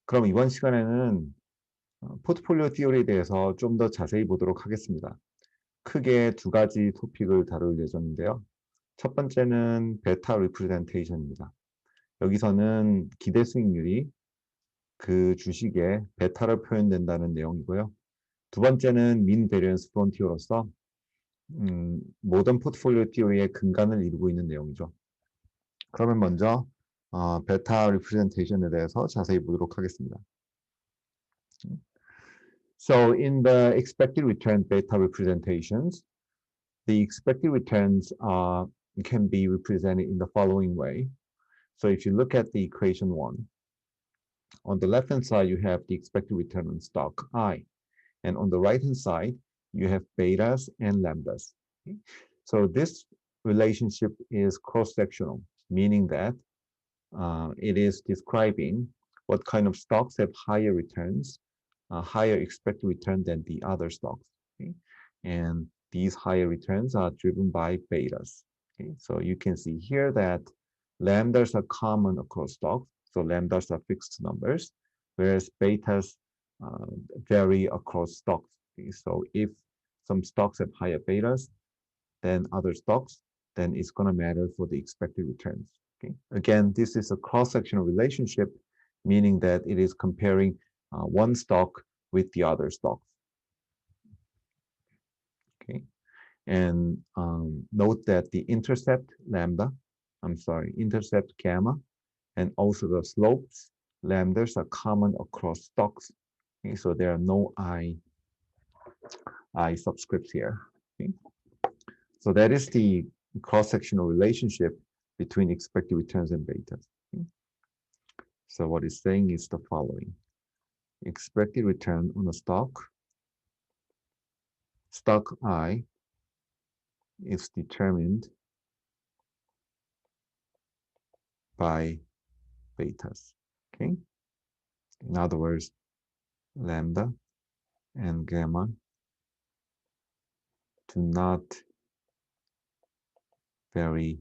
그럼 이번 시간에는 포트폴리오 띠오리에 대해서 좀 더 자세히 보도록 하겠습니다. 크게 두 가지 토픽을 다룰 예정인데요. 첫 번째는 베타 리프레젠테이션입니다. 여기서는 기대 수익률이 그 주식의 베타로 표현된다는 내용이고요. 두 번째는 민 베리언스 프론티어로서 모던 포트폴리오 띠오리의 근간을 이루고 있는 내용이죠. 그러면 먼저 베타 리프레젠테이션에 대해서 자세히 보도록 하겠습니다. So in the expected return beta representations, the expected returns can be represented in the following way. So if you look at the equation 1, on the left-hand side, you have the expected return on stock I. And on the right-hand side, you have betas and lambdas. Okay? So this relationship is cross-sectional, meaning that it is describing what kind of stocks have higher returns, higher expected return than the other stocks. Okay? And these higher returns are driven by betas. Okay? So you can see here that lambdas are common across stocks. So lambdas are fixed numbers, whereas betas uh, vary across stocks. Okay? So if some stocks have higher betas than other stocks, then it's going to matter for the expected returns. Okay? Again, this is a cross-sectional relationship, meaning that it is comparing one stock with the other stocks. Okay, and note that the intercept lambda, intercept gamma, and also the slopes lambdas are common across stocks. Okay, so there are no I subscripts here. Okay, so that is the cross-sectional relationship between expected returns and betas. Okay? So what it's saying is the following. Expected return on a stock I is determined by betas. Okay. In other words, lambda and gamma do not vary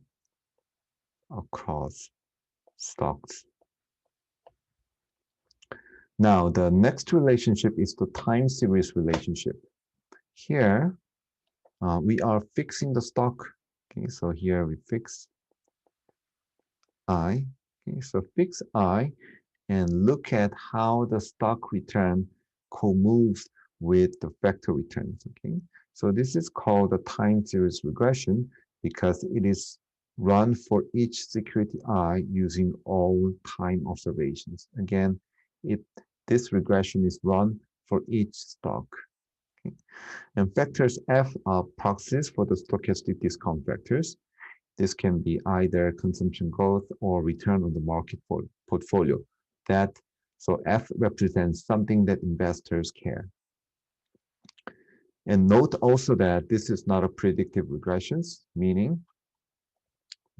across stocks. Now, the next relationship is the time series relationship. Here, we are fixing the stock. Okay, so here we fix I. Okay, so fix I and look at how the stock return co-moves with the factor returns. Okay, so this is called a time series regression because it is run for each security I using all time observations. Again, this regression is run for each stock. Okay? And factors F are proxies for the stochastic discount factors. This can be either consumption growth or return on the market portfolio. So F represents something that investors care. And note also that this is not a predictive regressions, meaning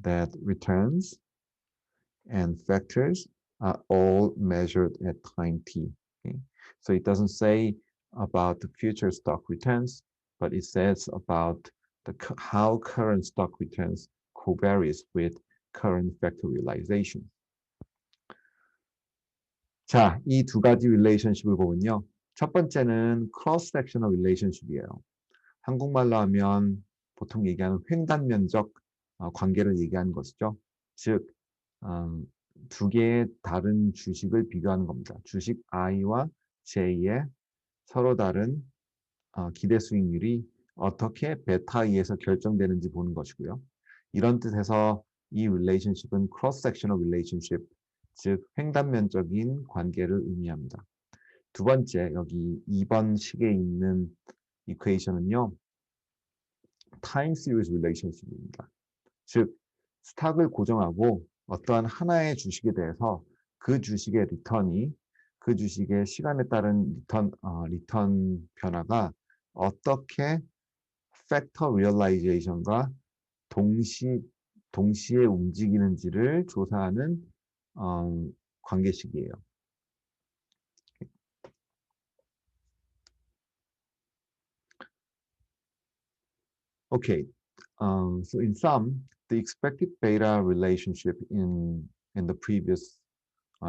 that returns and factors are all measured at time t. Okay? So it doesn't say about the future stock returns, but it says about how current stock returns covariates with current factor realization. 자, 이 두 가지 릴레이션십을 보면요. 첫 번째는 cross-sectional relationship이에요. 한국말로 하면 보통 얘기하는 횡단면적 관계를 얘기하는 것이죠. 즉, 두 개의 다른 주식을 비교하는 겁니다. 주식 I와 J의 서로 다른 기대 수익률이 어떻게 베타에 의해서 결정되는지 보는 것이고요. 이런 뜻에서 이 relationship은 cross-sectional relationship, 즉 횡단면적인 관계를 의미합니다. 두 번째, 여기 2번 식에 있는 이퀘이션은요. time series relationship입니다. 즉, 스탁을 고정하고 어떠한 하나의 주식에 대해서 그 주식의 리턴이 그 주식의 시간에 따른 리턴 변화가 어떻게 팩터 리얼라이제이션과 동시에 움직이는지를 조사하는 관계식이에요. Okay, so in sum, the expected beta relationship in the previous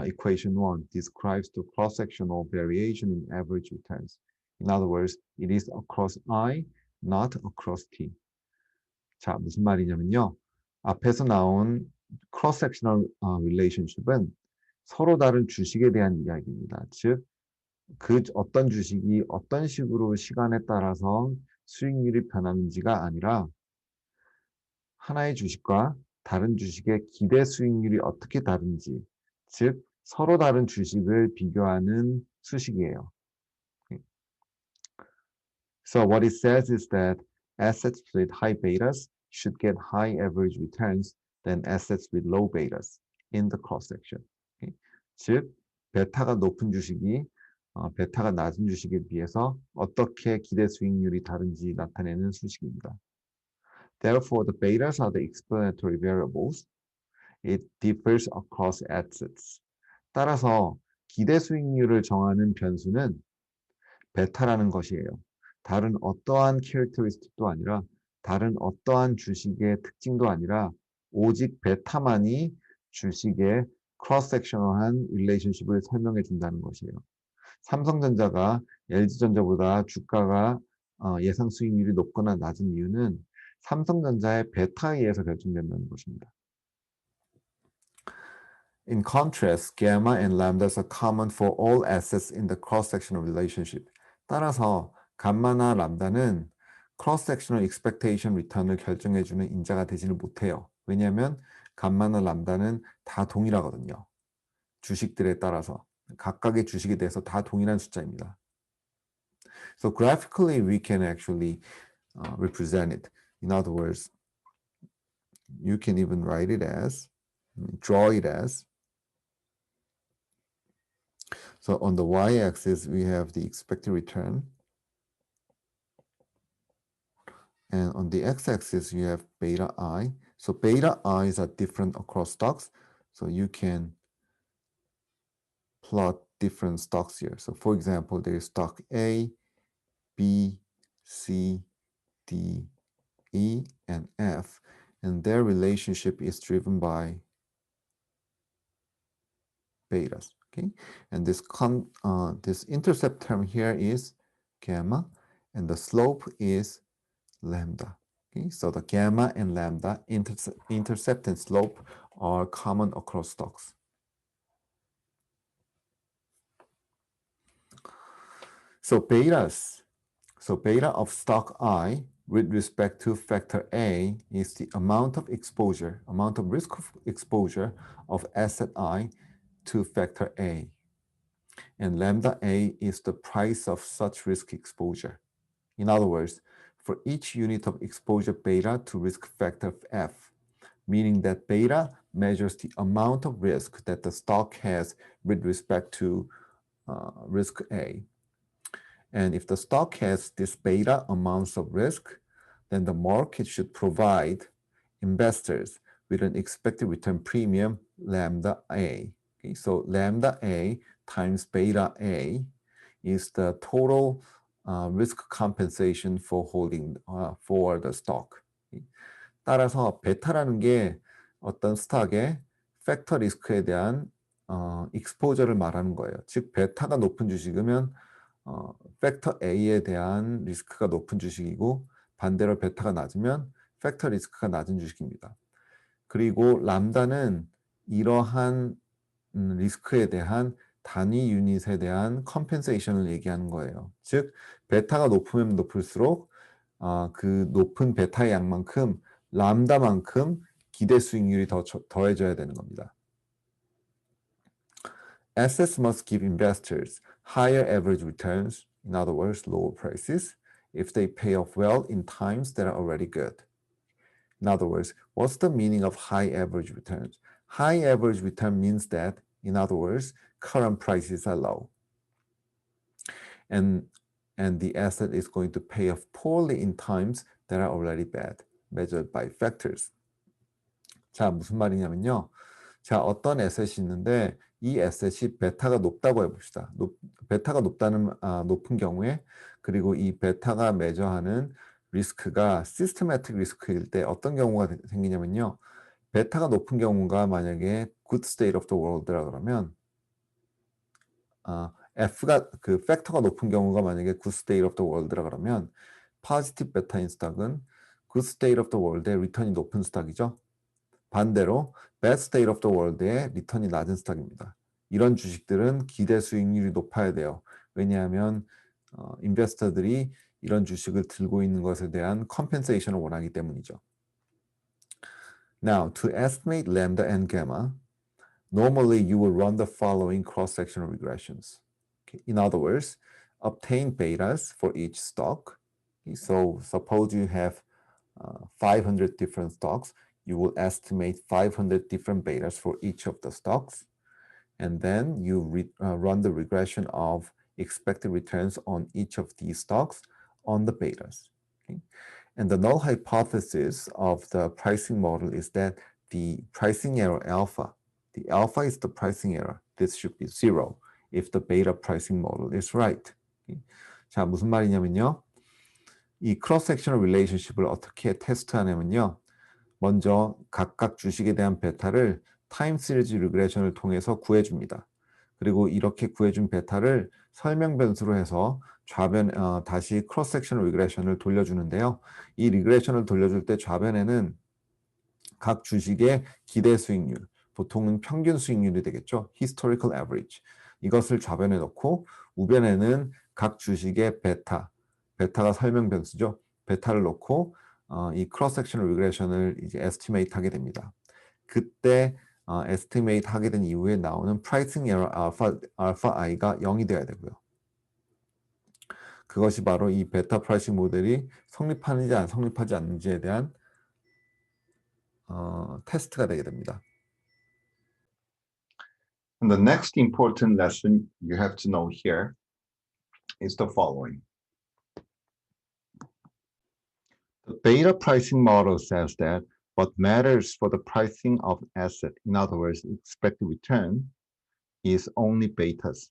equation 1 describes the cross-sectional variation in average returns. In other words, it is across I, not across T. 자, 무슨 말이냐면요. 앞에서 나온 cross-sectional relationship은 서로 다른 주식에 대한 이야기입니다. 즉, 그 어떤 주식이 어떤 식으로 시간에 따라서 수익률이 변하는지가 아니라 하나의 주식과 다른 주식의 기대 수익률이 어떻게 다른지, 즉 서로 다른 주식을 비교하는 수식이에요. So what it says is that assets with high betas should get high average returns than assets with low betas in the cross-section. 즉, 베타가 높은 주식이 베타가 낮은 주식에 비해서 어떻게 기대 수익률이 다른지 나타내는 수식입니다. Therefore, the betas are the explanatory variables. It differs across assets. 따라서 기대 수익률을 정하는 변수는 베타라는 것이에요. 다른 어떠한 캐릭터리스틱도 아니라 다른 어떠한 주식의 특징도 아니라 오직 베타만이 주식의 크로스 섹셔널한 릴레이션십을 설명해 준다는 것이에요. 삼성전자가 LG전자보다 주가가 예상 수익률이 높거나 낮은 이유는 삼성전자의 베타에 의해서 결정된다는 것입니다. In contrast, gamma and lambdas are common for all assets in the cross-sectional relationship. 따라서 감마나 람다는 cross-sectional expectation return을 결정해주는 인자가 되지를 못해요. 왜냐하면 감마나 람다는 다 동일하거든요. 주식들에 따라서 각각의 주식에 대해서 다 동일한 숫자입니다. So graphically, we can actually represent it. In other words, you can even write it as, draw it as. So on the y-axis, we have the expected return. And on the x-axis, you have beta I. So beta i's are different across stocks. So you can plot different stocks here. So for example, there is stock A, B, C, D, E, and F. And their relationship is driven by betas. Okay, and this intercept term here is gamma, and the slope is lambda. Okay, so the gamma and lambda intercept and slope are common across stocks. So betas. So beta of stock I with respect to factor A is the amount of exposure, amount of risk of exposure of asset I to factor A. And lambda A is the price of such risk exposure. In other words, for each unit of exposure beta to risk factor F, meaning that beta measures the amount of risk that the stock has with respect to risk A. And if the stock has this beta amounts of risk, then the market should provide investors with an expected return premium lambda A. Okay, so lambda A times beta A is the total risk compensation for holding for the stock. 따라서 베타라는 게 어떤 스탁의 팩터 리스크에 대한 익스포저를 말하는 거예요. 즉 베타가 높은 주식이면 팩터 A에 대한 리스크가 높은 주식이고 반대로 베타가 낮으면 팩터 리스크가 낮은 주식입니다. 그리고 람다는 이러한 리스크에 대한 단위 유닛에 대한 컴펜세이션을 얘기하는 거예요. 즉 베타가 높으면 높을수록 그 높은 베타의 양만큼 람다만큼 기대 수익률이 더 더해져야 되는 겁니다. Assets must give investors higher average returns, in other words, lower prices, if they pay off well in times that are already good. In other words, what's the meaning of high average returns? High average return means that, in other words, current prices are low. And the asset is going to pay off poorly in times that are already bad, measured by factors. 자, 무슨 말이냐면요. 자, 어떤 에셋이 있는데 이 에셋이 베타가 높다고 해봅시다. 베타가 높은 경우에 그리고 이 베타가 매저하는 리스크가 시스테매틱 리스크일 때 어떤 경우가 생기냐면요. 베타가 높은 경우가 만약에 good state of the world라 그러면 F가 그 팩터가 높은 경우가 만약에 good state of the world라 그러면 positive 베타인 스탁은 good state of the world의 리턴이 높은 스탁이죠. 반대로 bad state of the world의 리턴이 낮은 스탁입니다. 이런 주식들은 기대 수익률이 높아야 돼요. 왜냐하면 인베스터들이 이런 주식을 들고 있는 것에 대한 컴펜세이션을 원하기 때문이죠. Now, to estimate lambda and gamma, normally you will run the following cross-sectional regressions. Okay. In other words, obtain betas for each stock. Okay. So suppose you have 500 different stocks, you will estimate 500 different betas for each of the stocks. And then you run the regression of expected returns on each of these stocks on the betas. Okay? And the null hypothesis of the pricing model is that the pricing error alpha, the alpha is the pricing error. This should be 0 if the beta pricing model is right. Okay? 자, 무슨 말이냐면요. 이 크로스-섹셔널 릴레이션십을 어떻게 테스트하냐면요. 먼저 각각 주식에 대한 베타를 타임 시리즈 리그레션을 통해서 구해줍니다. 그리고 이렇게 구해준 베타를 설명 변수로 해서 좌변 다시 크로스 섹셔널 리그레션을 돌려주는데요. 이 리그레션을 돌려줄 때 좌변에는 각 주식의 기대 수익률, 보통은 평균 수익률이 되겠죠. historical average. 이것을 좌변에 넣고 우변에는 각 주식의 베타가 설명 변수죠. 베타를 넣고 이 크로스 섹셔널 리그레션을 이제 에스티메이트 하게 됩니다. 그때 에스티메이트 하게 된 이후에 나오는 프라이싱 에러 알파 i가 0이 돼야 되고요. 그것이 바로 이 베타 프라이싱 모델이 성립하는지 안 성립하지 않는지에 대한 테스트가 되게 됩니다. And the next important lesson you have to know here is the following. The beta pricing model says that what matters for the pricing of asset, in other words, expected return, is only betas.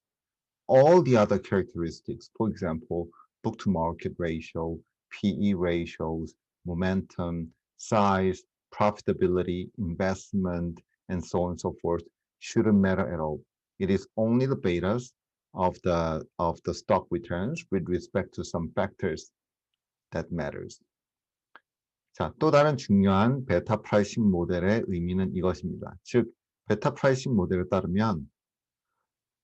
All the other characteristics, for example, book to market ratio, PE ratios, momentum, size, profitability, investment, and so on and so forth, shouldn't matter at all. It is only the betas of the stock returns with respect to some factors that matters. 자, 또 다른 중요한 베타 프라이싱 모델의 의미는 이것입니다. 즉, 베타 프라이싱 모델에 따르면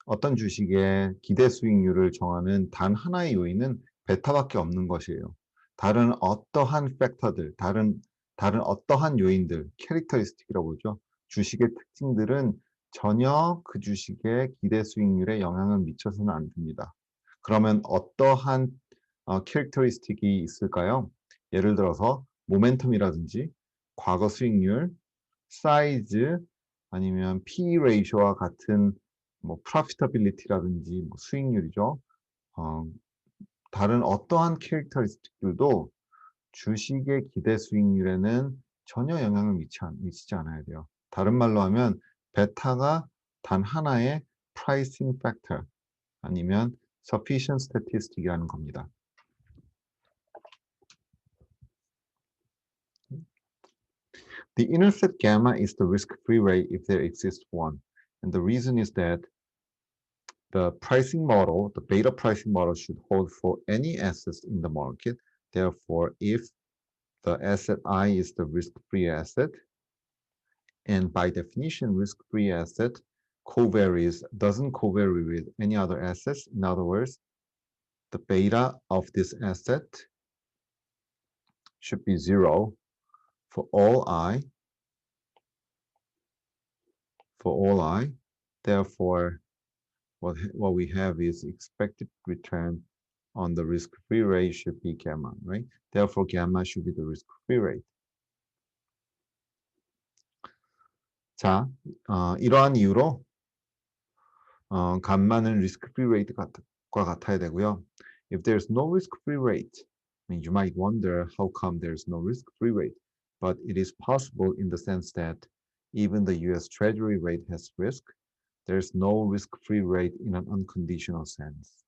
어떤 주식의 기대 수익률을 정하는 단 하나의 요인은 베타밖에 없는 것이에요. 다른 어떠한 팩터들, 다른 어떠한 요인들, 캐릭터리스틱이라고 그러죠. 주식의 특징들은 전혀 그 주식의 기대 수익률에 영향을 미쳐서는 안 됩니다. 그러면 어떠한 캐릭터리스틱이 있을까요? 예를 들어서 모멘텀이라든지 과거 수익률, 사이즈, 아니면 PE 레이쇼와 같은 뭐 profitability라든지 뭐 수익률이죠. 다른 어떠한 캐릭터리스틱들도 주식의 기대 수익률에는 전혀 영향을 미치지 않아야 돼요. 다른 말로 하면 베타가 단 하나의 pricing factor 아니면 sufficient statistic이라는 겁니다. The intercept gamma is the risk-free rate if there exists one. And the reason is that the pricing model, the beta pricing model should hold for any assets in the market. Therefore, if the asset I is the risk-free asset, and by definition, risk-free asset doesn't covary with any other assets. In other words, the beta of this asset should be 0 for all I. Therefore, what we have is expected return on the risk-free rate should be gamma, right? Therefore, gamma should be the risk-free rate. 자, 이러한 이유로 감마는 risk-free rate과 같아야 되고요. If there's no risk-free rate, I mean, you might wonder how come there's no risk-free rate, but it is possible in the sense that even the US Treasury rate has risk. There's no risk-free rate in an unconditional sense.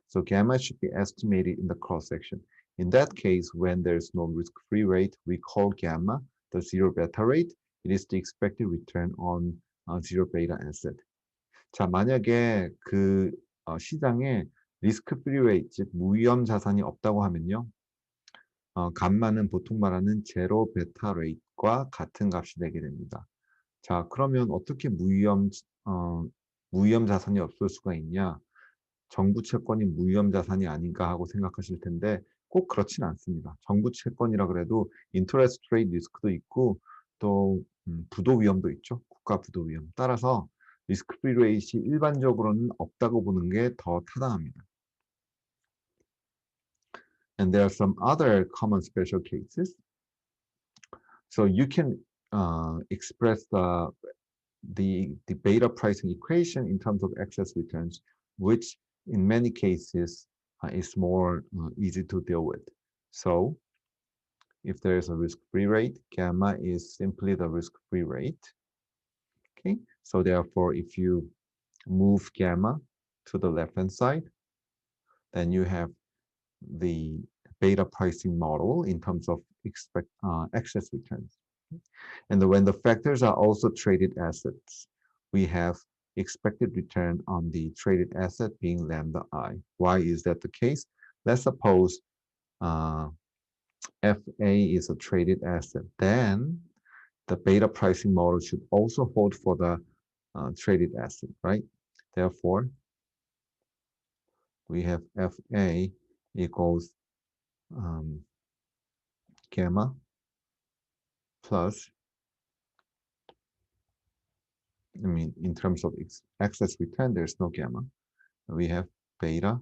So gamma should be estimated in the cross-section. In that case, when there's no risk-free rate, we call gamma the zero beta rate. It is the expected return on zero beta asset. 자, 만약에 그 시장에 리스크 프리 레이트, 즉 무위험 자산이 없다고 하면요. 감마는 보통 말하는 제로 베타 레이트과 같은 값이 되게 됩니다. 자, 그러면 어떻게 무위험 자산이 없을 수가 있냐? 정부 채권이 무위험 자산이 아닌가 하고 생각하실 텐데 꼭 그렇진 않습니다. 정부 채권이라 그래도 인터레스트 레이트 리스크도 있고 또 부도 위험도 있죠. 국가 부도 위험. 따라서 리스크 프리 레이트이 일반적으로는 없다고 보는 게 더 타당합니다. And there are some other common special cases. So you can express the beta pricing equation in terms of excess returns, which in many cases is more easy to deal with. So if there is a risk-free rate, gamma is simply the risk-free rate. Okay, so therefore, if you move gamma to the left-hand side, then you have the beta pricing model in terms of excess returns. And when the factors are also traded assets, we have expected return on the traded asset being lambda I. Why is that the case? Let's suppose FA is a traded asset. Then the beta pricing model should also hold for the traded asset, right? Therefore, we have FA equals gamma plus, I mean, in terms of excess return, there's no gamma. We have beta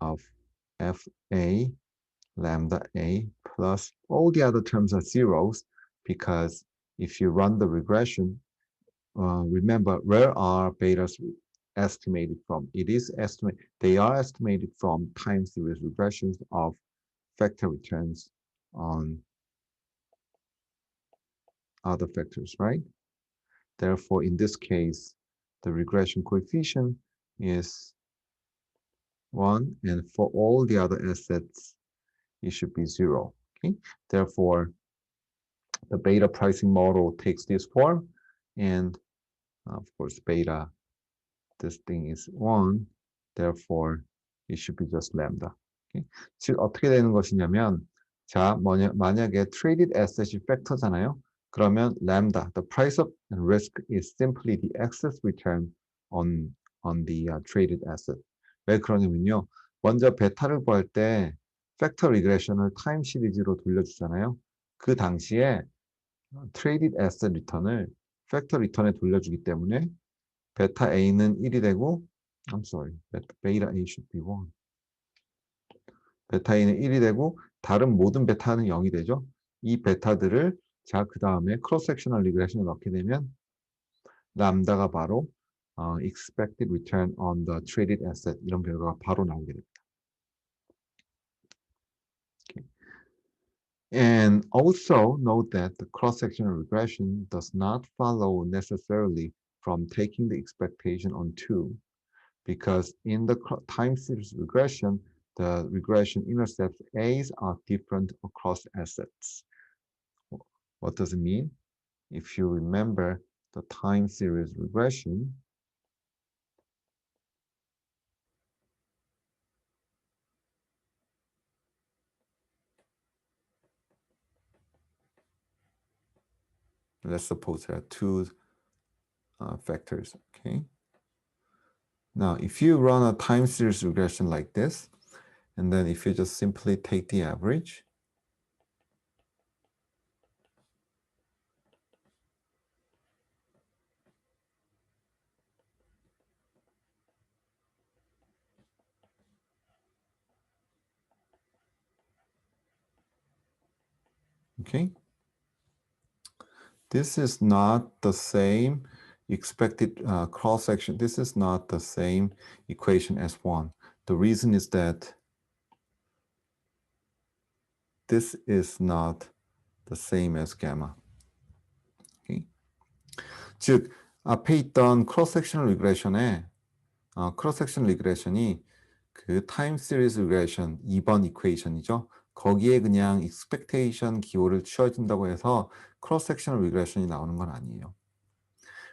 of FA lambda A plus all the other terms are zeros because if you run the regression, remember where are betas estimated from? It is estimated, they are estimated from time series regressions of factor returns on other factors, right? Therefore, in this case, the regression coefficient is 1, and for all the other assets, it should be 0. Okay, therefore, the beta pricing model takes this form, and of course, beta, this thing is 1, therefore, it should be just lambda. Okay? 즉, 어떻게 되는 것이냐면, 자, 만약에 traded asset이 팩터잖아요. 그러면 lambda, the price of risk is simply the excess return on the traded asset. 왜 그러냐면요. 먼저 베타를 구할 때 팩터 리그레션을 타임 시리즈로 돌려주잖아요. 그 당시에 traded asset 리턴을 팩터 리턴에 돌려주기 때문에 베타 A는 1이 되고, I'm sorry, beta A should be 1. 베타 A는 1이 되고 다른 모든 베타는 0이 되죠. 이 베타들을 자, 그 다음에 크로스 섹셔널 리그레션을 넣게 되면 람다가 바로 expected return on the traded asset 이런 결과가 바로 나오게 됩니다. Okay. And also note that the cross-sectional regression does not follow necessarily from taking the expectation on 2, because in the time series regression, the regression intercepts A's are different across assets. What does it mean? If you remember the time series regression, let's suppose there are two factors, okay? Now, if you run a time series regression like this, and then if you just simply take the average, okay? This is not the same expected cross-section. This is not the same equation as 1. The reason is that this is not the same as gamma. Okay? 즉, 앞에 있던 cross-sectional regression에 cross-sectional regression이 그 time series regression 2번 equation이죠. 거기에 그냥 expectation 기호를 취해준다고 해서 cross-sectional regression이 나오는 건 아니에요.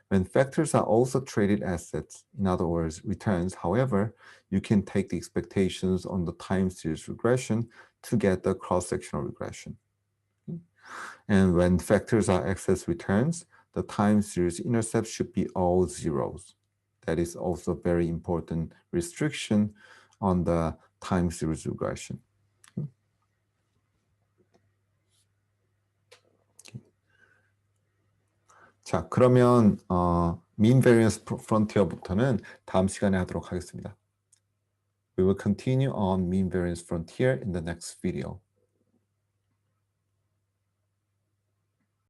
When factors are also traded assets, in other words, returns, however, you can take the expectations on the time series regression to get the cross-sectional regression. And when factors are excess returns, the time series intercepts should be all zeros. That is also very important restriction on the time series regression. 자, 그러면 mean variance frontier부터는 다음 시간에 하도록 하겠습니다. We will continue on mean variance frontier in the next video.